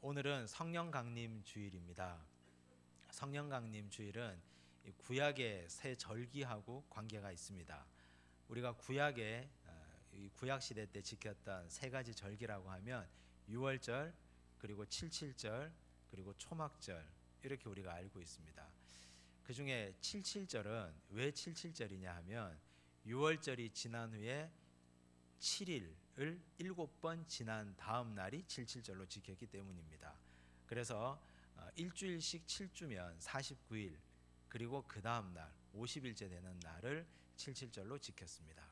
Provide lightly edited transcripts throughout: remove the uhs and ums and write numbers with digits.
오늘은 성령 강림 주일입니다. 성령 강림 주일은 이 구약의 새 절기하고 관계가 있습니다. 우리가 이 구약 시대 때 지켰던 세 가지 절기라고 하면 유월절, 그리고 칠칠절, 그리고 초막절, 이렇게 우리가 알고 있습니다. 그 중에 칠칠절은 왜 칠칠절이냐 하면 유월절이 지난 후에 7일을 7번 지난 다음 날이 칠칠절로 지켰기 때문입니다. 그래서 일주일씩 7주면 49일, 그리고 그 다음 날 50일째 되는 날을 칠칠절로 지켰습니다.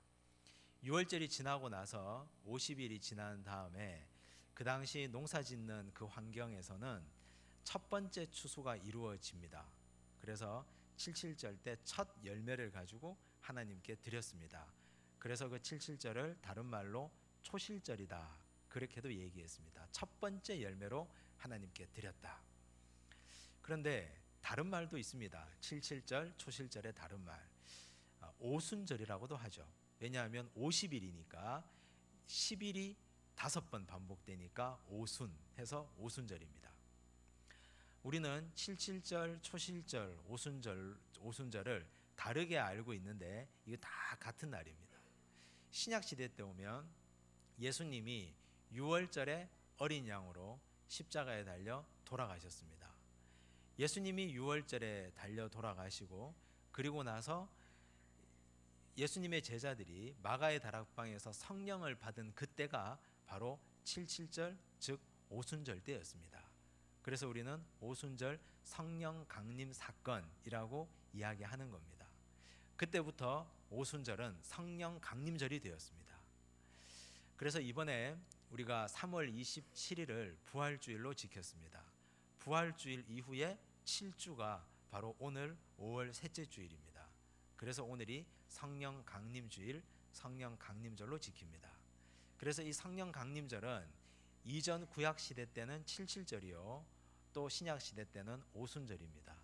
6월절이 지나고 나서 50일이 지난 다음에 그 당시 농사 짓는 그 환경에서는 첫 번째 추수가 이루어집니다. 그래서 칠칠절 때 첫 열매를 가지고 하나님께 드렸습니다. 그래서 그 칠칠절을 다른 말로 초실절이다, 그렇게도 얘기했습니다. 첫 번째 열매로 하나님께 드렸다. 그런데 다른 말도 있습니다. 칠칠절, 초실절의 다른 말, 오순절이라고도 하죠. 왜냐하면 50일이니까 10일이 5번 반복되니까 오순 해서 오순절입니다. 우리는 칠칠절, 초실절, 오순절을 다르게 알고 있는데 이거 다 같은 날입니다. 신약 시대 때 오면 예수님이 6월절에 어린 양으로 십자가에 달려 돌아가셨습니다. 예수님이 6월절에 달려 돌아가시고, 그리고 나서 예수님의 제자들이 마가의 다락방에서 성령을 받은 그때가 바로 칠칠절, 즉 오순절 때였습니다. 그래서 우리는 오순절 성령 강림 사건이라고 이야기하는 겁니다. 그때부터 오순절은 성령 강림절이 되었습니다. 그래서 이번에 우리가 3월 27일을 부활주일로 지켰습니다. 부활주일 이후에 7주가 바로 오늘 5월 셋째 주일입니다. 그래서 오늘이 성령 강림주일, 성령 강림절로 지킵니다. 그래서 이 성령 강림절은 이전 구약 시대 때는 칠칠절이요, 또 신약 시대 때는 오순절입니다.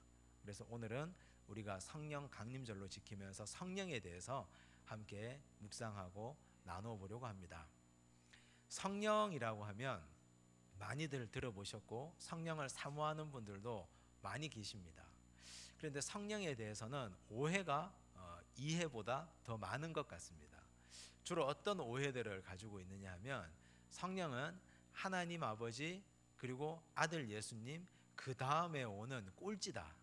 그래서 오늘은 우리가 성령 강림절로 지키면서 성령에 대해서 함께 묵상하고 나누어 보려고 합니다. 성령이라고 하면 많이들 들어보셨고 성령을 사모하는 분들도 많이 계십니다. 그런데 성령에 대해서는 오해가 이해보다 더 많은 것 같습니다. 주로 어떤 오해들을 가지고 있느냐 하면 성령은 하나님 아버지, 그리고 아들 예수님, 그 다음에 오는 꼴찌다.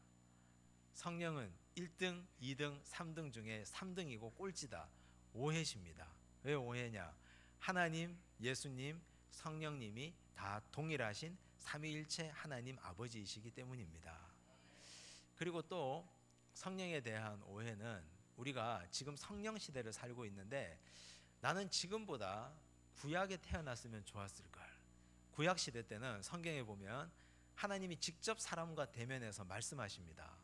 성령은 1등, 2등, 3등 중에 3등이고 꼴찌다. 오해십니다. 왜 오해냐? 하나님, 예수님, 성령님이 다 동일하신 삼위일체 하나님 아버지이시기 때문입니다. 그리고 또 성령에 대한 오해는 우리가 지금 성령 시대를 살고 있는데 나는 지금보다 구약에 태어났으면 좋았을걸. 구약 시대 때는 성경에 보면 하나님이 직접 사람과 대면해서 말씀하십니다.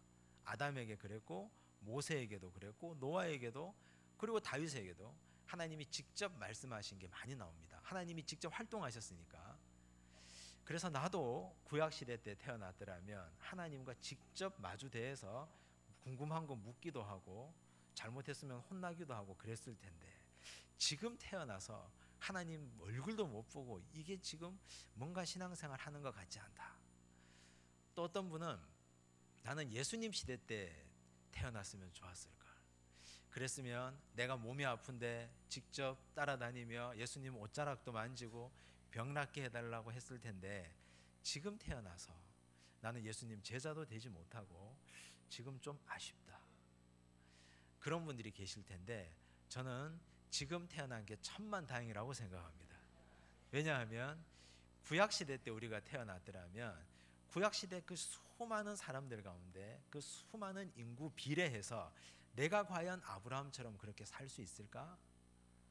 아담에게 그랬고, 모세에게도 그랬고, 노아에게도, 그리고 다윗에게도 하나님이 직접 말씀하신 게 많이 나옵니다. 하나님이 직접 활동하셨으니까. 그래서 나도 구약시대 때 태어났더라면 하나님과 직접 마주대해서 궁금한 거 묻기도 하고 잘못했으면 혼나기도 하고 그랬을 텐데, 지금 태어나서 하나님 얼굴도 못 보고 이게 지금 뭔가 신앙생활 하는 것 같지 않다. 또 어떤 분은 나는 예수님 시대 때 태어났으면 좋았을까. 그랬으면 내가 몸이 아픈데 직접 따라다니며 예수님 옷자락도 만지고 병 낫게 해달라고 했을 텐데 지금 태어나서 나는 예수님 제자도 되지 못하고 지금 좀 아쉽다. 그런 분들이 계실 텐데 저는 지금 태어난 게 천만다행이라고 생각합니다. 왜냐하면 구약시대 때 우리가 태어났더라면 구약시대 그 수많은 사람들 가운데 그 수많은 인구 비례해서 내가 과연 아브라함처럼 그렇게 살 수 있을까?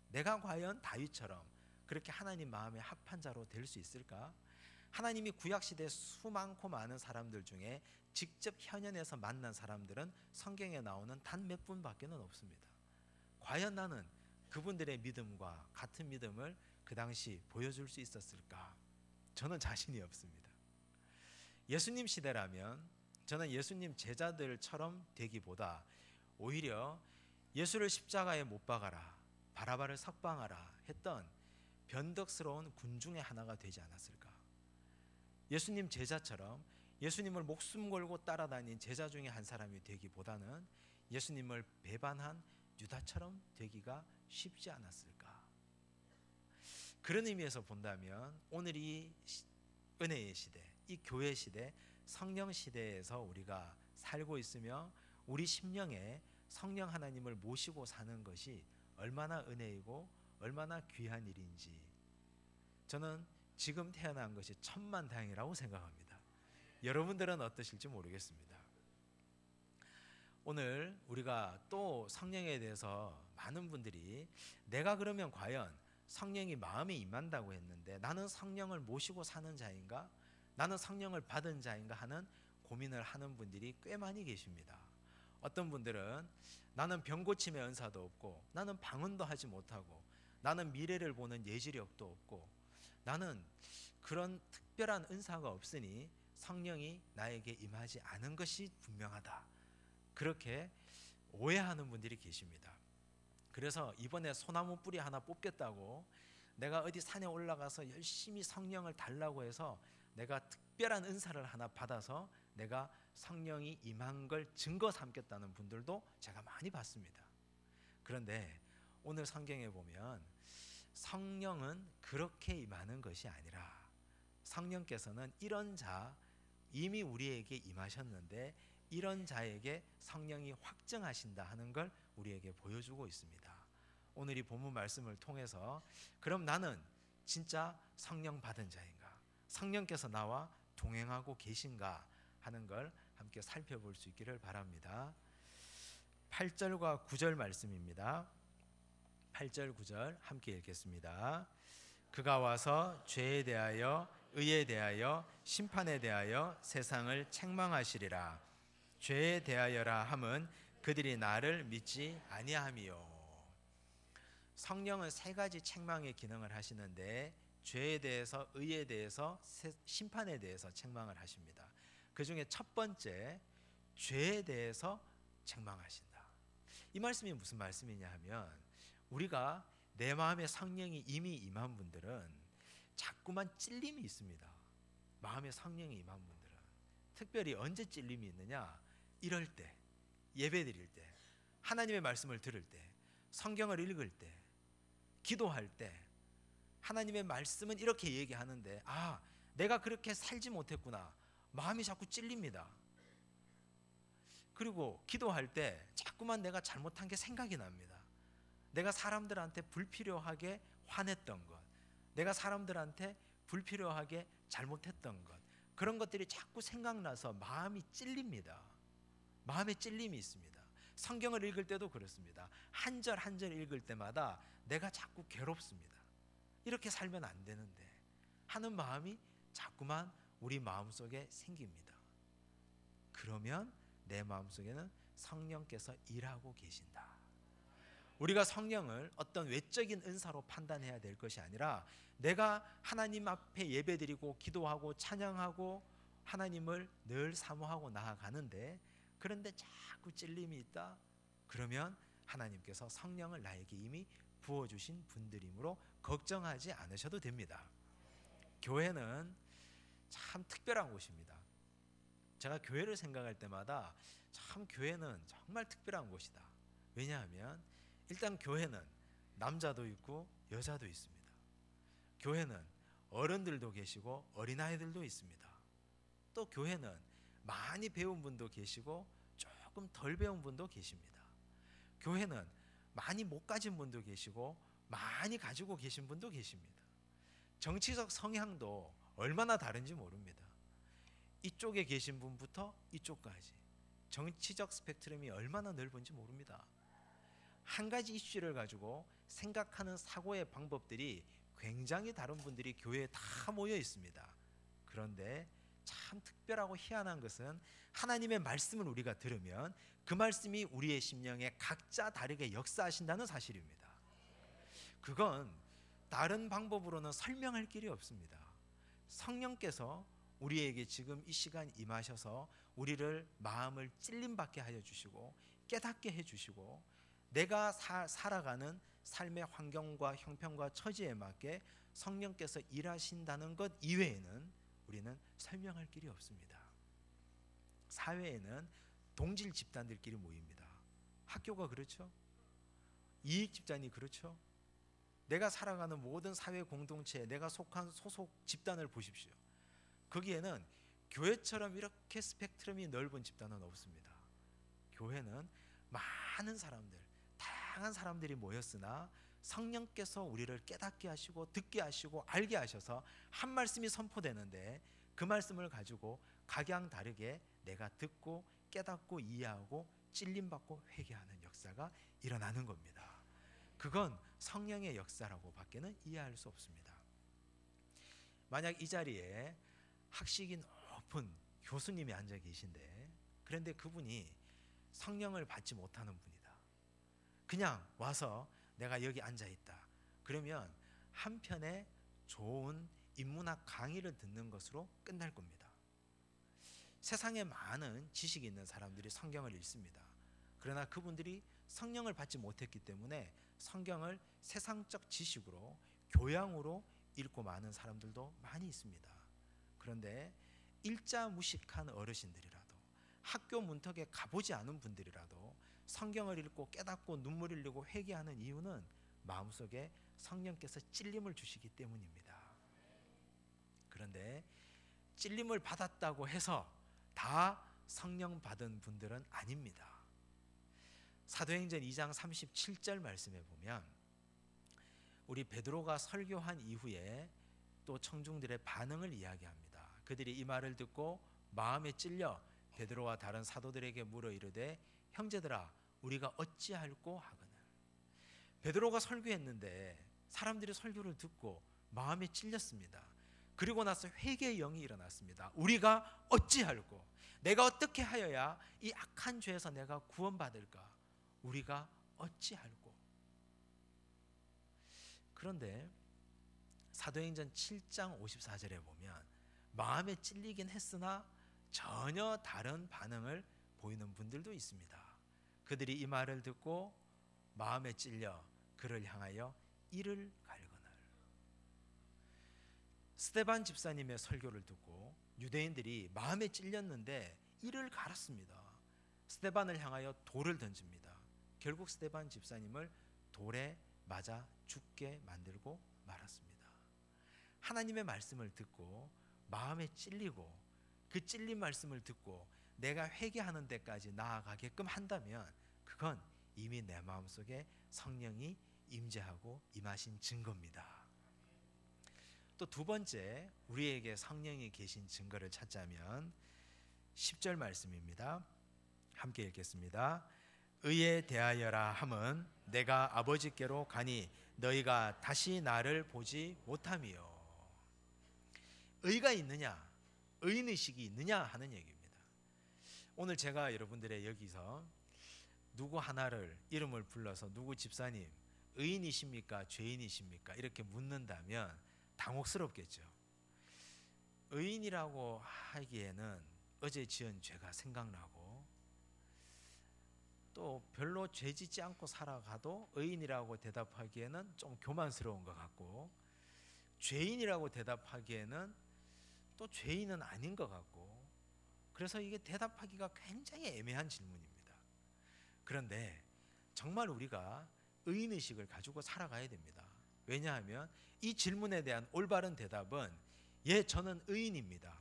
내가 과연 다윗처럼 그렇게 하나님 마음에 합한 자로 될 수 있을까? 하나님이 구약시대 수많고 많은 사람들 중에 직접 현현에서 만난 사람들은 성경에 나오는 단 몇 분밖에 없습니다. 과연 나는 그분들의 믿음과 같은 믿음을 그 당시 보여줄 수 있었을까? 저는 자신이 없습니다. 예수님 시대라면 저는 예수님 제자들처럼 되기보다 오히려 예수를 십자가에 못 박아라, 바라바를 석방하라 했던 변덕스러운 군중의 하나가 되지 않았을까? 예수님 제자처럼 예수님을 목숨 걸고 따라다닌 제자 중에 한 사람이 되기보다는 예수님을 배반한 유다처럼 되기가 쉽지 않았을까? 그런 의미에서 본다면 오늘 이 은혜의 시대, 이 교회 시대, 성령 시대에서 우리가 살고 있으며 우리 심령에 성령 하나님을 모시고 사는 것이 얼마나 은혜이고 얼마나 귀한 일인지 저는 지금 태어난 것이 천만다행이라고 생각합니다. 여러분들은 어떠실지 모르겠습니다. 오늘 우리가 또 성령에 대해서 많은 분들이 내가 그러면 과연 성령이 마음에 임한다고 했는데 나는 성령을 모시고 사는 자인가? 나는 성령을 받은 자인가 하는 고민을 하는 분들이 꽤 많이 계십니다. 어떤 분들은 나는 병 고침의 은사도 없고 나는 방언도 하지 못하고 나는 미래를 보는 예지력도 없고 나는 그런 특별한 은사가 없으니 성령이 나에게 임하지 않은 것이 분명하다. 그렇게 오해하는 분들이 계십니다. 그래서 이번에 소나무 뿌리 하나 뽑겠다고 내가 어디 산에 올라가서 열심히 성령을 달라고 해서 내가 특별한 은사를 하나 받아서 내가 성령이 임한 걸 증거 삼겠다는 분들도 제가 많이 봤습니다. 그런데 오늘 성경에 보면 성령은 그렇게 임하는 것이 아니라 성령께서는 이런 자 이미 우리에게 임하셨는데 이런 자에게 성령이 확증하신다 하는 걸 우리에게 보여주고 있습니다. 오늘 이 본문 말씀을 통해서 그럼 나는 진짜 성령 받은 자인가? 성령께서 나와 동행하고 계신가 하는 걸 함께 살펴볼 수 있기를 바랍니다. 8절과 9절 말씀입니다. 8절 9절 함께 읽겠습니다. 그가 와서 죄에 대하여 의에 대하여 심판에 대하여 세상을 책망하시리라. 죄에 대하여라 함은 그들이 나를 믿지 아니함이요. 성령은 세 가지 책망의 기능을 하시는데 죄에 대해서, 의에 대해서, 심판에 대해서 책망을 하십니다. 그 중에 첫 번째, 죄에 대해서 책망하신다. 이 말씀이 무슨 말씀이냐 하면 우리가 내 마음에 성령이 이미 임한 분들은 자꾸만 찔림이 있습니다. 마음에 성령이 임한 분들은 특별히 언제 찔림이 있느냐? 이럴 때, 예배 드릴 때, 하나님의 말씀을 들을 때, 성경을 읽을 때, 기도할 때 하나님의 말씀은 이렇게 얘기하는데 내가 그렇게 살지 못했구나. 마음이 자꾸 찔립니다. 그리고 기도할 때 자꾸만 내가 잘못한 게 생각이 납니다. 내가 사람들한테 불필요하게 화냈던 것, 내가 사람들한테 불필요하게 잘못했던 것, 그런 것들이 자꾸 생각나서 마음이 찔립니다. 마음에 찔림이 있습니다. 성경을 읽을 때도 그렇습니다. 한 절 한 절 읽을 때마다 내가 자꾸 괴롭습니다. 이렇게 살면 안 되는데 하는 마음이 자꾸만 우리 마음속에 생깁니다. 그러면 내 마음속에는 성령께서 일하고 계신다. 우리가 성령을 어떤 외적인 은사로 판단해야 될 것이 아니라 내가 하나님 앞에 예배드리고 기도하고 찬양하고 하나님을 늘 사모하고 나아가는데 그런데 자꾸 찔림이 있다. 그러면 하나님께서 성령을 나에게 이미 부어주신 분들이므로 걱정하지 않으셔도 됩니다. 교회는 참 특별한 곳입니다. 제가 교회를 생각할 때마다 참 교회는 정말 특별한 곳이다. 왜냐하면 일단 교회는 남자도 있고 여자도 있습니다. 교회는 어른들도 계시고 어린아이들도 있습니다. 또 교회는 많이 배운 분도 계시고 조금 덜 배운 분도 계십니다. 교회는 많이 못 가진 분도 계시고 많이 가지고 계신 분도 계십니다. 정치적 성향도 얼마나 다른지 모릅니다. 이쪽에 계신 분부터 이쪽까지 정치적 스펙트럼이 얼마나 넓은지 모릅니다. 한 가지 이슈를 가지고 생각하는 사고의 방법들이 굉장히 다른 분들이 교회에 다 모여 있습니다. 그런데 참 특별하고 희한한 것은 하나님의 말씀을 우리가 들으면 그 말씀이 우리의 심령에 각자 다르게 역사하신다는 사실입니다. 그건 다른 방법으로는 설명할 길이 없습니다. 성령께서 우리에게 지금 이 시간 임하셔서 우리를 마음을 찔림받게 하여 주시고 깨닫게 해주시고 내가 살아가는 삶의 환경과 형편과 처지에 맞게 성령께서 일하신다는 것 이외에는 우리는 설명할 길이 없습니다. 사회에는 동질 집단들끼리 모입니다. 학교가 그렇죠. 이익 집단이 그렇죠. 내가 살아가는 모든 사회 공동체에 내가 속한 소속 집단을 보십시오. 거기에는 교회처럼 이렇게 스펙트럼이 넓은 집단은 없습니다. 교회는 많은 사람들, 다양한 사람들이 모였으나 성령께서 우리를 깨닫게 하시고 듣게 하시고 알게 하셔서 한 말씀이 선포되는데 그 말씀을 가지고 각양 다르게 내가 듣고 깨닫고 이해하고 찔림받고 회개하는 역사가 일어나는 겁니다. 그건 성령의 역사라고 밖에는 이해할 수 없습니다. 만약 이 자리에 학식이 높은 교수님이 앉아 계신데, 그런데 그분이 성령을 받지 못하는 분이다. 그냥 와서 내가 여기 앉아 있다. 그러면 한편의 좋은 인문학 강의를 듣는 것으로 끝날 겁니다. 세상에 많은 지식이 있는 사람들이 성경을 읽습니다. 그러나 그분들이 성령을 받지 못했기 때문에 성경을 세상적 지식으로 교양으로 읽고 마는 사람들도 많이 있습니다. 그런데 일자 무식한 어르신들이라도 학교 문턱에 가보지 않은 분들이라도 성경을 읽고 깨닫고 눈물 흘리고 회개하는 이유는 마음속에 성령께서 찔림을 주시기 때문입니다. 그런데 찔림을 받았다고 해서 다 성령 받은 분들은 아닙니다. 사도행전 2장 37절 말씀에 보면 우리 베드로가 설교한 이후에 또 청중들의 반응을 이야기합니다. 그들이 이 말을 듣고 마음에 찔려 베드로와 다른 사도들에게 물어 이르되 형제들아 우리가 어찌할꼬 하거늘. 베드로가 설교했는데 사람들이 설교를 듣고 마음에 찔렸습니다. 그리고 나서 회개의 영이 일어났습니다. 우리가 어찌할꼬, 내가 어떻게 하여야 이 악한 죄에서 내가 구원받을까, 우리가 어찌할꼬. 그런데 사도행전 7장 54절에 보면 마음에 찔리긴 했으나 전혀 다른 반응을 보이는 분들도 있습니다. 그들이 이 말을 듣고 마음에 찔려 그를 향하여 이를 갈거늘. 스데반 집사님의 설교를 듣고 유대인들이 마음에 찔렸는데 이를 갈았습니다. 스데반을 향하여 돌을 던집니다. 결국 스데반 집사님을 돌에 맞아 죽게 만들고 말았습니다. 하나님의 말씀을 듣고 마음에 찔리고 그 찔린 말씀을 듣고 내가 회개하는 데까지 나아가게끔 한다면 그건 이미 내 마음속에 성령이 임재하고 임하신 증거입니다. 또 두 번째 우리에게 성령이 계신 증거를 찾자면 10절 말씀입니다. 함께 읽겠습니다. 의에 대하여라 함은 내가 아버지께로 가니 너희가 다시 나를 보지 못함이요. 의가 있느냐, 의인의식이 있느냐 하는 얘기입니다. 오늘 제가 여러분들의 여기서 누구 하나를 이름을 불러서 누구 집사님 의인이십니까 죄인이십니까 이렇게 묻는다면 당혹스럽겠죠. 의인이라고 하기에는 어제 지은 죄가 생각나고 또 별로 죄 짓지 않고 살아가도 의인이라고 대답하기에는 좀 교만스러운 것 같고, 죄인이라고 대답하기에는 또 죄인은 아닌 것 같고, 그래서 이게 대답하기가 굉장히 애매한 질문입니다. 그런데 정말 우리가 의인의식을 가지고 살아가야 됩니다. 왜냐하면 이 질문에 대한 올바른 대답은 예, 저는 의인입니다.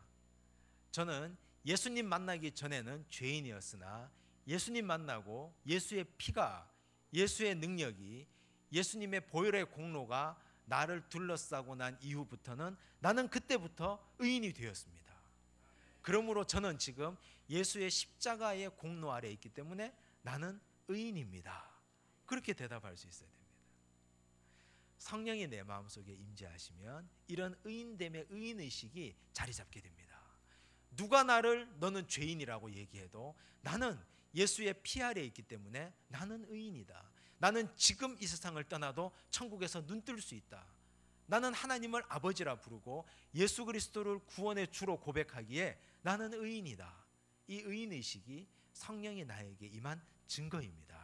저는 예수님 만나기 전에는 죄인이었으나 예수님 만나고 예수의 피가, 예수의 능력이, 예수님의 보혈의 공로가 나를 둘러싸고 난 이후부터는 나는 그때부터 의인이 되었습니다. 그러므로 저는 지금 예수의 십자가의 공로 아래 있기 때문에 나는 의인입니다. 그렇게 대답할 수 있어야 됩니다. 성령이 내 마음속에 임재하시면 이런 의인됨의 의인의식이 자리 잡게 됩니다. 누가 나를 너는 죄인이라고 얘기해도 나는 예수의 피 아래에 있기 때문에 나는 의인이다. 나는 지금 이 세상을 떠나도 천국에서 눈뜰 수 있다. 나는 하나님을 아버지라 부르고 예수 그리스도를 구원의 주로 고백하기에 나는 의인이다. 이 의인의식이 성령이 나에게 임한 증거입니다.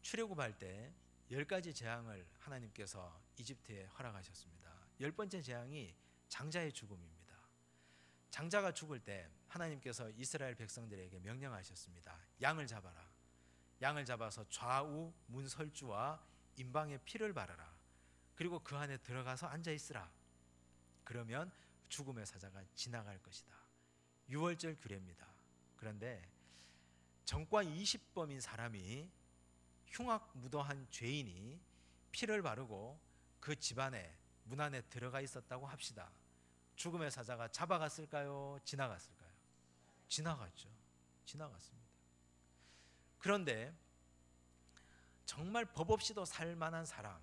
출애굽할 때 10가지 재앙을 하나님께서 이집트에 허락하셨습니다. 10번째 재앙이 장자의 죽음입니다. 장자가 죽을 때 하나님께서 이스라엘 백성들에게 명령하셨습니다. 양을 잡아라. 양을 잡아서 좌우 문설주와 임방의 피를 바르라. 그리고 그 안에 들어가서 앉아 있으라. 그러면 죽음의 사자가 지나갈 것이다. 유월절 규례입니다. 그런데 전과 20범인 사람이, 흉악무도한 죄인이 피를 바르고 그 집안에 문 안에 들어가 있었다고 합시다. 죽음의 사자가 잡아갔을까요? 지나갔을까요? 지나갔죠. 지나갔습니다. 그런데 정말 법 없이도 살 만한 사람,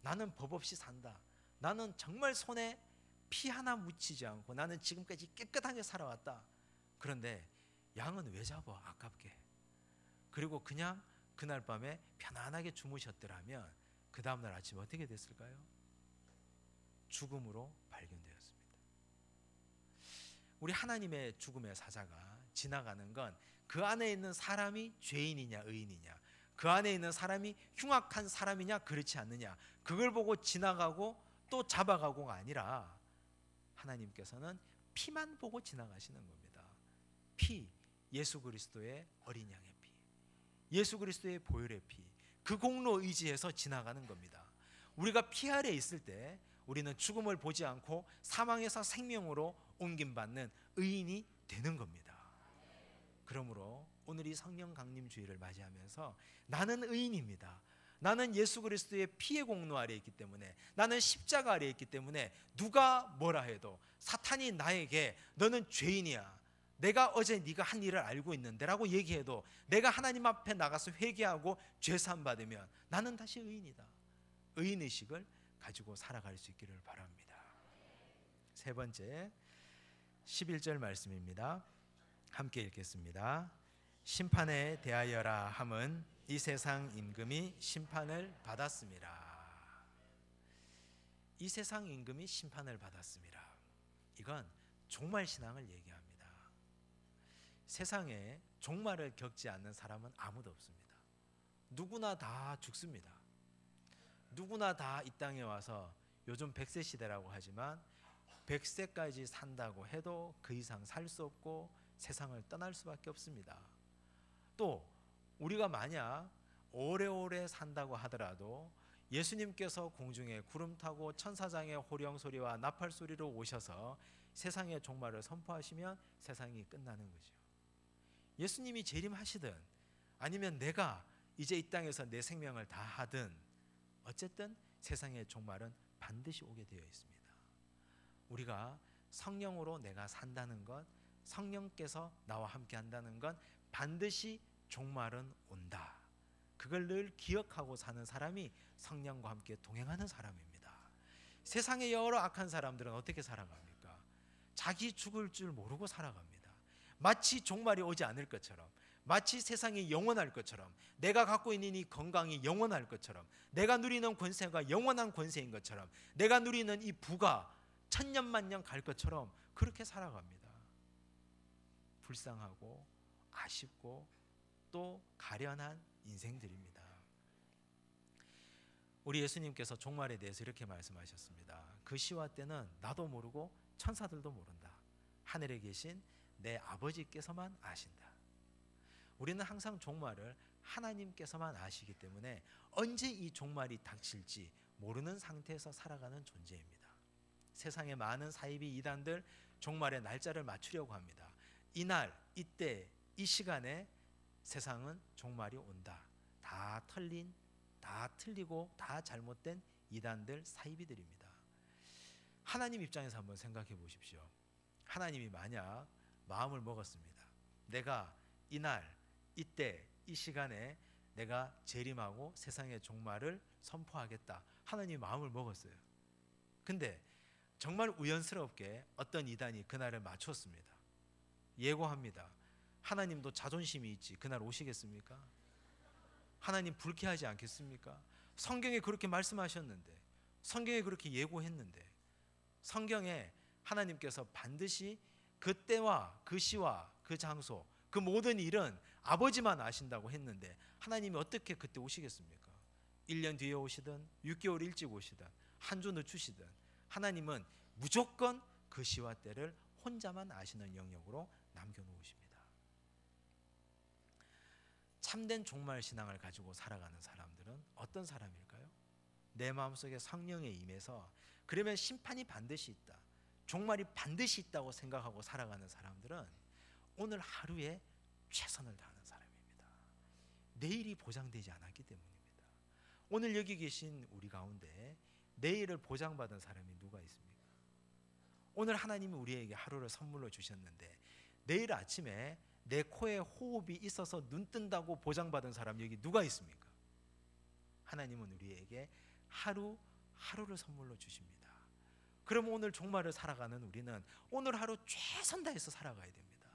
나는 법 없이 산다, 나는 정말 손에 피 하나 묻히지 않고 나는 지금까지 깨끗하게 살아왔다. 그런데 양은 왜 잡아? 아깝게. 그리고 그냥 그날 밤에 편안하게 주무셨더라면 그 다음날 아침 어떻게 됐을까요? 죽음으로 발견되었습니다. 우리 하나님의 죽음의 사자가 지나가는 건 그 안에 있는 사람이 죄인이냐 의인이냐, 그 안에 있는 사람이 흉악한 사람이냐 그렇지 않느냐, 그걸 보고 지나가고 또 잡아가고가 아니라 하나님께서는 피만 보고 지나가시는 겁니다. 피, 예수 그리스도의 어린 양의 피, 예수 그리스도의 보혈의 피, 그 공로 의지해서 지나가는 겁니다. 우리가 피 아래 있을 때 우리는 죽음을 보지 않고 사망에서 생명으로 옮김받는 의인이 되는 겁니다. 그러므로 오늘 이 성령 강림 주일을 맞이하면서 나는 의인입니다. 나는 예수 그리스도의 피의 공로 아래 있기 때문에, 나는 십자가 아래 있기 때문에 누가 뭐라 해도, 사탄이 나에게 너는 죄인이야, 내가 어제 네가 한 일을 알고 있는데 라고 얘기해도 내가 하나님 앞에 나가서 회개하고 죄사함 받으면 나는 다시 의인이다. 의인의식을 가지고 살아갈 수 있기를 바랍니다. 세 번째 11절 말씀입니다. 함께 읽겠습니다. 심판에 대하여라 함은 이 세상 임금이 심판을 받았습니다. 이 세상 임금이 심판을 받았습니다. 이건 종말신앙을 얘기합니다. 세상에 종말을 겪지 않는 사람은 아무도 없습니다. 누구나 다 죽습니다. 누구나 다 이 땅에 와서, 요즘 100세 시대라고 하지만 100세까지 산다고 해도 그 이상 살 수 없고 세상을 떠날 수밖에 없습니다. 또 우리가 만약 오래오래 산다고 하더라도 예수님께서 공중에 구름 타고 천사장의 호령 소리와 나팔 소리로 오셔서 세상의 종말을 선포하시면 세상이 끝나는 거죠. 예수님이 재림하시든 아니면 내가 이제 이 땅에서 내 생명을 다하든 어쨌든 세상의 종말은 반드시 오게 되어 있습니다. 우리가 성령으로 내가 산다는 것, 성령께서 나와 함께 한다는 건 반드시 종말은 온다. 그걸 늘 기억하고 사는 사람이 성령과 함께 동행하는 사람입니다. 세상의 여러 악한 사람들은 어떻게 살아갑니까? 자기 죽을 줄 모르고 살아갑니다. 마치 종말이 오지 않을 것처럼, 마치 세상이 영원할 것처럼, 내가 갖고 있는 이 건강이 영원할 것처럼, 내가 누리는 권세가 영원한 권세인 것처럼, 내가 누리는 이 부가 천년만년 갈 것처럼 그렇게 살아갑니다. 불쌍하고 아쉽고 또 가련한 인생들입니다. 우리 예수님께서 종말에 대해서 이렇게 말씀하셨습니다. 그 시와 때는 나도 모르고 천사들도 모른다. 하늘에 계신 내 아버지께서만 아신다. 우리는 항상 종말을 하나님께서만 아시기 때문에 언제 이 종말이 닥칠지 모르는 상태에서 살아가는 존재입니다. 세상의 많은 사이비 이단들 종말의 날짜를 맞추려고 합니다. 이날, 이때, 이 시간에 세상은 종말이 온다. 다 털린, 다 틀리고 다 잘못된 이단들, 사이비들입니다. 하나님 입장에서 한번 생각해 보십시오. 하나님이 만약 마음을 먹었습니다. 내가 이날, 이때, 이 시간에 내가 재림하고 세상의 종말을 선포하겠다. 하나님이 마음을 먹었어요. 근데 정말 우연스럽게 어떤 이단이 그날을 맞췄습니다. 예고합니다. 하나님도 자존심이 있지 그날 오시겠습니까? 하나님 불쾌하지 않겠습니까? 성경에 그렇게 말씀하셨는데, 성경에 그렇게 예고했는데, 성경에 하나님께서 반드시 그 때와 그 시와 그 장소, 그 모든 일은 아버지만 아신다고 했는데 하나님이 어떻게 그때 오시겠습니까? 1년 뒤에 오시든 6개월 일찍 오시든 한 주 늦추시든 하나님은 무조건 그 시와 때를 혼자만 아시는 영역으로 남겨놓으십니다. 참된 종말 신앙을 가지고 살아가는 사람들은 어떤 사람일까요? 내 마음속에 성령에 임해서 그러면 심판이 반드시 있다, 종말이 반드시 있다고 생각하고 살아가는 사람들은 오늘 하루에 최선을 다하는 사람입니다. 내일이 보장되지 않았기 때문입니다. 오늘 여기 계신 우리 가운데 내일을 보장받은 사람이 누가 있습니까? 오늘 하나님이 우리에게 하루를 선물로 주셨는데 내일 아침에 내 코에 호흡이 있어서 눈 뜬다고 보장받은 사람 여기 누가 있습니까? 하나님은 우리에게 하루를 선물로 주십니다. 그럼 오늘 종말을 살아가는 우리는 오늘 하루 최선 다해서 살아가야 됩니다.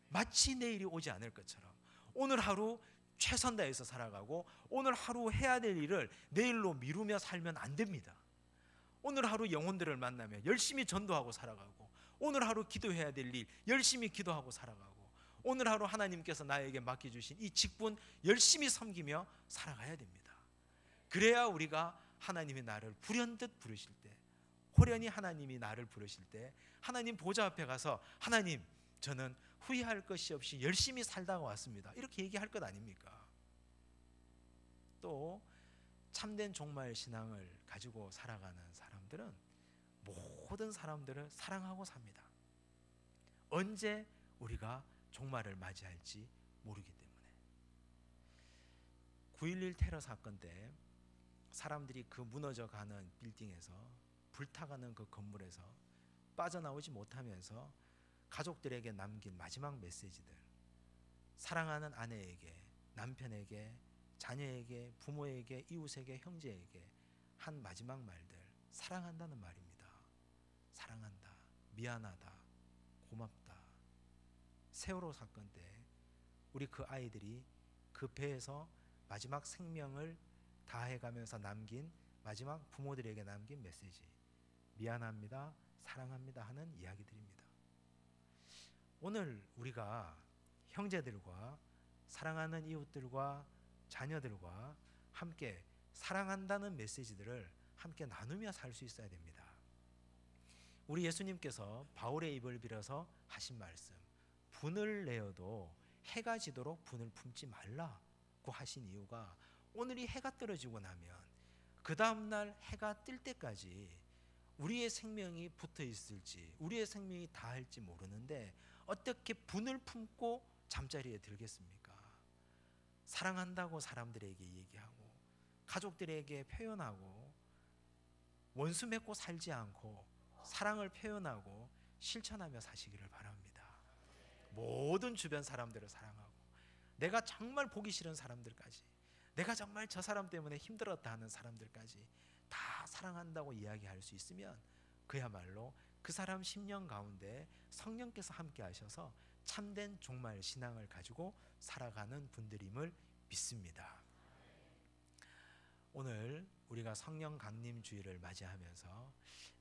마치 내일이 오지 않을 것처럼 오늘 하루 최선 다해서 살아가고 오늘 하루 해야 될 일을 내일로 미루며 살면 안 됩니다. 오늘 하루 영혼들을 만나며 열심히 전도하고 살아가고 오늘 하루 기도해야 될 일 열심히 기도하고 살아가고 오늘 하루 하나님께서 나에게 맡겨주신 이 직분 열심히 섬기며 살아가야 됩니다. 그래야 우리가 하나님이 나를 불현듯 부르실 때, 호련히 하나님이 나를 부르실 때 하나님 보좌 앞에 가서 하나님 저는 후회할 것이 없이 열심히 살다가 왔습니다 이렇게 얘기할 것 아닙니까? 또 참된 종말 신앙을 가지고 살아가는 사람들은 모든 사람들을 사랑하고 삽니다. 언제 우리가 종말을 맞이할지 모르기 때문에. 9.11 테러 사건 때 사람들이 그 무너져가는 빌딩에서 불타가는 그 건물에서 빠져나오지 못하면서 가족들에게 남긴 마지막 메시지들, 사랑하는 아내에게, 남편에게, 자녀에게, 부모에게, 이웃에게, 형제에게 한 마지막 말들, 사랑한다는 말입니다. 사랑한다, 미안하다, 고맙다. 세월호 사건 때 우리 그 아이들이 그 배에서 마지막 생명을 다해가면서 남긴 마지막 부모들에게 남긴 메시지, 미안합니다, 사랑합니다 하는 이야기들입니다. 오늘 우리가 형제들과 사랑하는 이웃들과 자녀들과 함께 사랑한다는 메시지들을 함께 나누며 살 수 있어야 됩니다. 우리 예수님께서 바울의 입을 빌어서 하신 말씀, 분을 내어도 해가 지도록 분을 품지 말라고 하신 이유가 오늘이 해가 떨어지고 나면 그 다음날 해가 뜰 때까지 우리의 생명이 붙어 있을지 우리의 생명이 다할지 모르는데 어떻게 분을 품고 잠자리에 들겠습니까? 사랑한다고 사람들에게 얘기하고 가족들에게 표현하고 원수 맺고 살지 않고 사랑을 표현하고 실천하며 사시기를 바랍니다. 모든 주변 사람들을 사랑하고 내가 정말 보기 싫은 사람들까지, 내가 정말 저 사람 때문에 힘들었다 하는 사람들까지 다 사랑한다고 이야기할 수 있으면 그야말로 그 사람 심령 가운데 성령께서 함께 하셔서 참된 종말 신앙을 가지고 살아가는 분들임을 믿습니다. 오늘 우리가 성령 강림 주일을 맞이하면서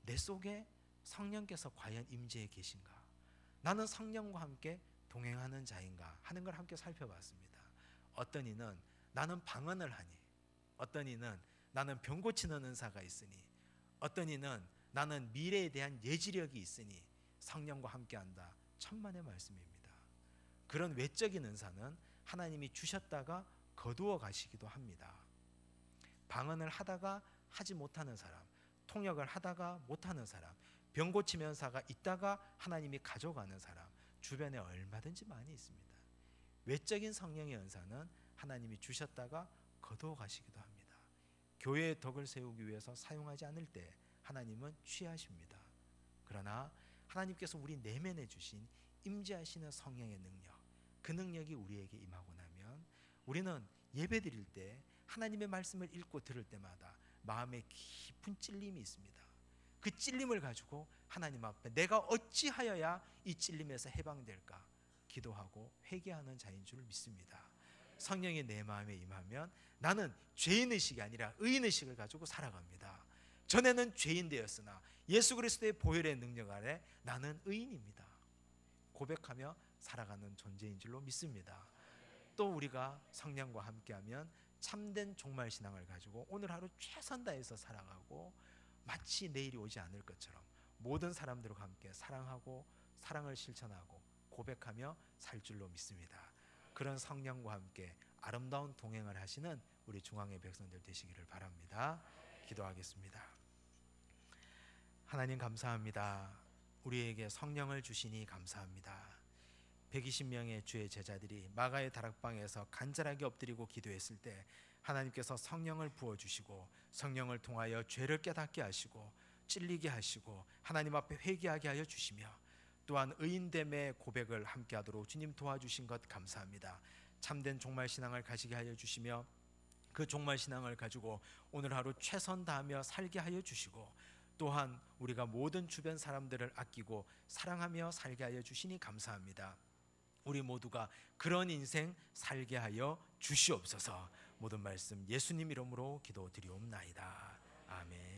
내 속에 성령께서 과연 임재해 계신가, 나는 성령과 함께 동행하는 자인가 하는 걸 함께 살펴봤습니다. 어떤 이는 나는 방언을 하니, 어떤 이는 나는 병 고치는 은사가 있으니, 어떤 이는 나는 미래에 대한 예지력이 있으니 성령과 함께한다. 천만의 말씀입니다. 그런 외적인 은사는 하나님이 주셨다가 거두어 가시기도 합니다. 방언을 하다가 하지 못하는 사람, 통역을 하다가 못하는 사람, 병 고치는 은사가 있다가 하나님이 가져가는 사람 주변에 얼마든지 많이 있습니다. 외적인 성령의 은사는 하나님이 주셨다가 거두어 가시기도 합니다. 교회의 덕을 세우기 위해서 사용하지 않을 때 하나님은 취하십니다. 그러나 하나님께서 우리 내면에 주신 임재하시는 성령의 능력, 그 능력이 우리에게 임하고 나면 우리는 예배드릴 때 하나님의 말씀을 읽고 들을 때마다 마음에 깊은 찔림이 있습니다. 그 찔림을 가지고 하나님 앞에 내가 어찌하여야 이 찔림에서 해방될까 기도하고 회개하는 자인 줄 믿습니다. 성령이 내 마음에 임하면 나는 죄인의식이 아니라 의인의식을 가지고 살아갑니다. 전에는 죄인 되었으나 예수 그리스도의 보혈의 능력 아래 나는 의인입니다. 고백하며 살아가는 존재인 줄로 믿습니다. 또 우리가 성령과 함께하면 참된 종말신앙을 가지고 오늘 하루 최선 다해서 살아가고 마치 내일이 오지 않을 것처럼 모든 사람들과 함께 사랑하고 사랑을 실천하고 고백하며 살 줄로 믿습니다. 그런 성령과 함께 아름다운 동행을 하시는 우리 중앙의 백성들 되시기를 바랍니다. 기도하겠습니다. 하나님 감사합니다. 우리에게 성령을 주시니 감사합니다. 120명의 주의 제자들이 마가의 다락방에서 간절하게 엎드리고 기도했을 때 하나님께서 성령을 부어주시고 성령을 통하여 죄를 깨닫게 하시고 찔리게 하시고 하나님 앞에 회개하게 하여 주시며 또한 의인됨의 고백을 함께 하도록 주님 도와주신 것 감사합니다. 참된 종말신앙을 가지게 하여 주시며 그 종말신앙을 가지고 오늘 하루 최선 다하며 살게 하여 주시고 또한 우리가 모든 주변 사람들을 아끼고 사랑하며 살게 하여 주시니 감사합니다. 우리 모두가 그런 인생 살게 하여 주시옵소서. 모든 말씀 예수님 이름으로 기도드리옵나이다. 아멘.